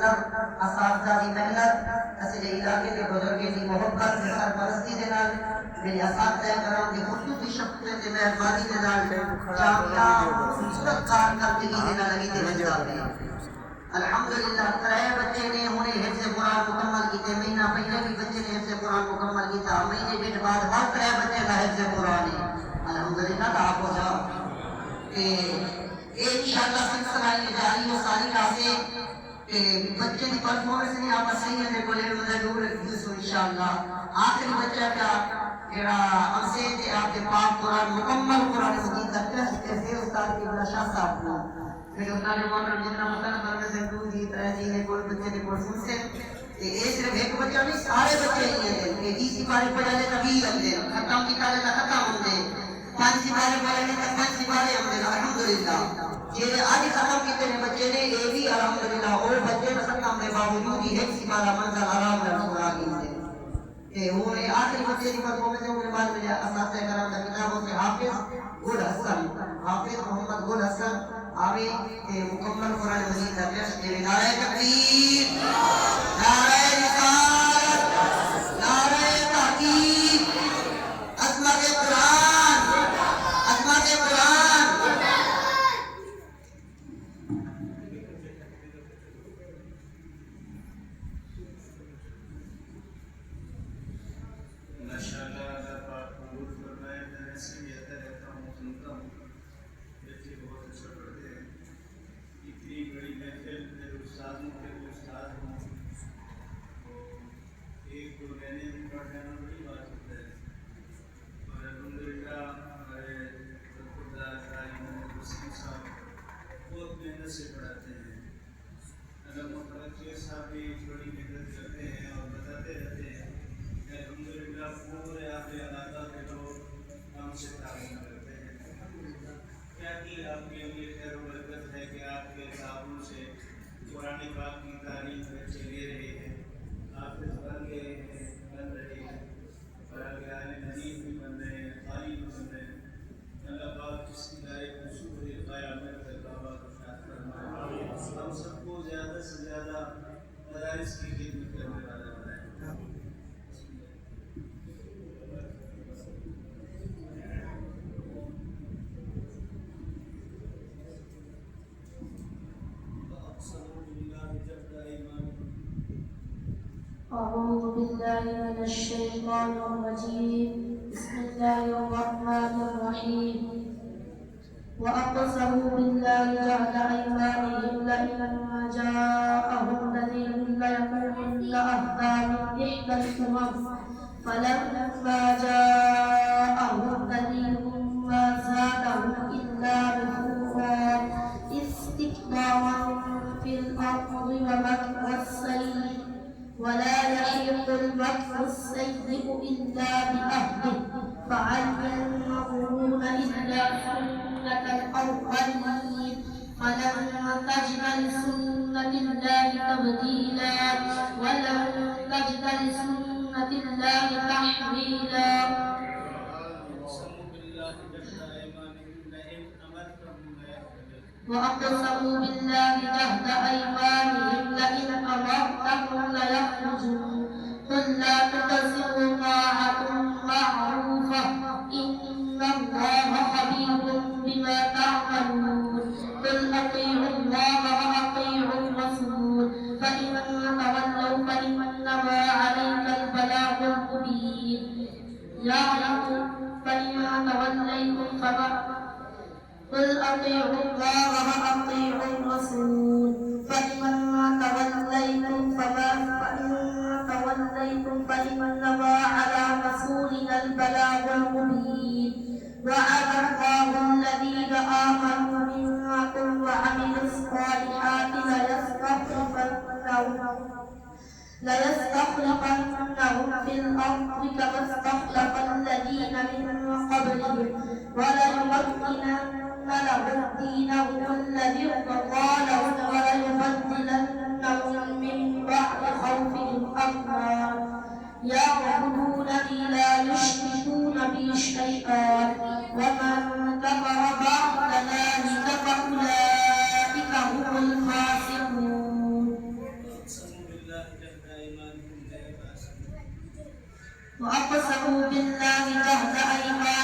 اندر اساتذہ کی محنت اسے علاقے کے بزرگوں کی محبت سے سرپرستی کے نال میرے اساتذہ کرام کی خصوصی شفقت سے مہربانی کے نال جامعہ خوبصورت کارکردگی کے نال لگی تے وجہ الحمدللہ ترے بچے نے ہونے حفظ قرآن مکمل کیتے مہینہ پہلے بھی بچے نے حفظ قرآن مکمل کیتا مہینے ڈیڑھ بعد ہر ترے بچے کا حفظ قرآن ہے الحمدللہ کا آپ ہو جاؤ کہ انشاءاللہ سلسلہ یہ جاری و ساری راسے کہ بچے کی پرفارمنس نہیں آپ صحیح ہے بولے مددور رکھیسو انشاءاللہ آخری بچہ کا جڑا امسے تے آپ کے پاک قرآن مکمل قرآن مجید کا ٹیسٹ کیسے استاد کی بلا شاہ صاحب کو پھر انہوں نے مانر جتنا مطلب کرنے سے دو جی ترہ جی نے کوئی بچے نے کوئی سن سے یہ صرف ایک بچہ نہیں سارے بچے ہی ہیں کہ جیسی بارے پڑھا لے کبھی ہم دے ختم کی کالے کا ختم ہم دے پانچ سپارے پڑھا لے کا پانچ سپارے ہم دے الحمدللہ یہ آج ختم کیتے ہیں بچے نے یہ بھی الحمدللہ اور بچے ختم میں باوجود ہی ایک سپارہ منزل آرام رسول آگی سے کہ وہ نے آخری بچے کی پرفارمنس ہے انہیں بعد میں اساتذہ کرام کا کتابوں سے حافظ محمد گل حسن آوے مکمل قرآن مجید کا ٹیسٹ دے نعرہ تکبیر نعرہ رسالت نعرہ تحقیق عظمت قرآن عظمت قرآن ماشاءاللہ اللہ پاک قبول فرمائے میں ایسے بھی آتا رہتا ہوں سنتا ہوں بچے بہت اچھا پڑھتے ہیں اتنی بڑی محفل میرے استادوں کے جو استاد ہوں تو ایک دو مہینے میں پڑھ جانا بڑی بات ہوتا ہے اور الحمدللہ ہمارے خدار رائی محمد وسیم صاحب بہت محنت سے پڑھاتے ہیں علامہ فرقی صاحب بھی بڑی محنت کرتے ہیں اور بتاتے رہتے ہیں الحمدللہ پورے آپ کے علاقہ کے لوگ ہم سے تعلیم کرتے ہیں کیا کہ آپ کے لیے خیر و برکت ہے کہ آپ کے کتابوں سے قرآن پاک کی تعلیم بچے لے رہے ہیں حافظ بن گئے ہیں بن رہے ہیں اور آگے آنے نظیر بھی بن رہے ہیں قاری بھی بن رہے ہیں اللہ پاک اس ادارے کو شکر قیامت کا کعبہ کو شاد فرمائے ہم سب کو زیادہ سے زیادہ مدارس کی خدمت کرنے والا بنائے أعوذ بالله من الشيطان الرجيم بسم الله الرحمن الرحيم وأقسموا بالله جهد أيمانهم لئن جاءهم نذير ليكونن أهدى من إحدى الأمم فلما جاءهم نذير ما زادهم إلا نفورا استكبارا في الأرض ومكر السيء ولا يحيق المكر السيء إلا بأهله فهل ينظرون إلا سنة الأولين فلن تجد لسنة الله تبديلا ولن تجد لسنة الله تحويلا وأقسموا بالله جهد أيمانهم لئن أمرتهم ليخرجون قل لا تقسموا طاعة معروفة إن الله خبير بما تعملون قل أطيعوا الله وأطيعوا الرسول فإن تولوا فإنما عليك البلاغ المبين فإن توليتم فما قل أطيعوا الله وأطيعوا الرسول فإن توليتم فإنما على رسولنا البلاغ المبين وعد الله الذين آمنوا منكم وعملوا الصالحات ليستخلفنهم في الأرض كما استخلف الذين من قبلهم وليمكنن لهم دينهم الذي ارتضى لهم وليبدلنهم من بعد خوفهم أمنا يعبدونني لا يشركون بي شيئا ومن كفر بعد ذلك فأولئك هم الفاسقون وأقسموا بالله جهد أيمانهم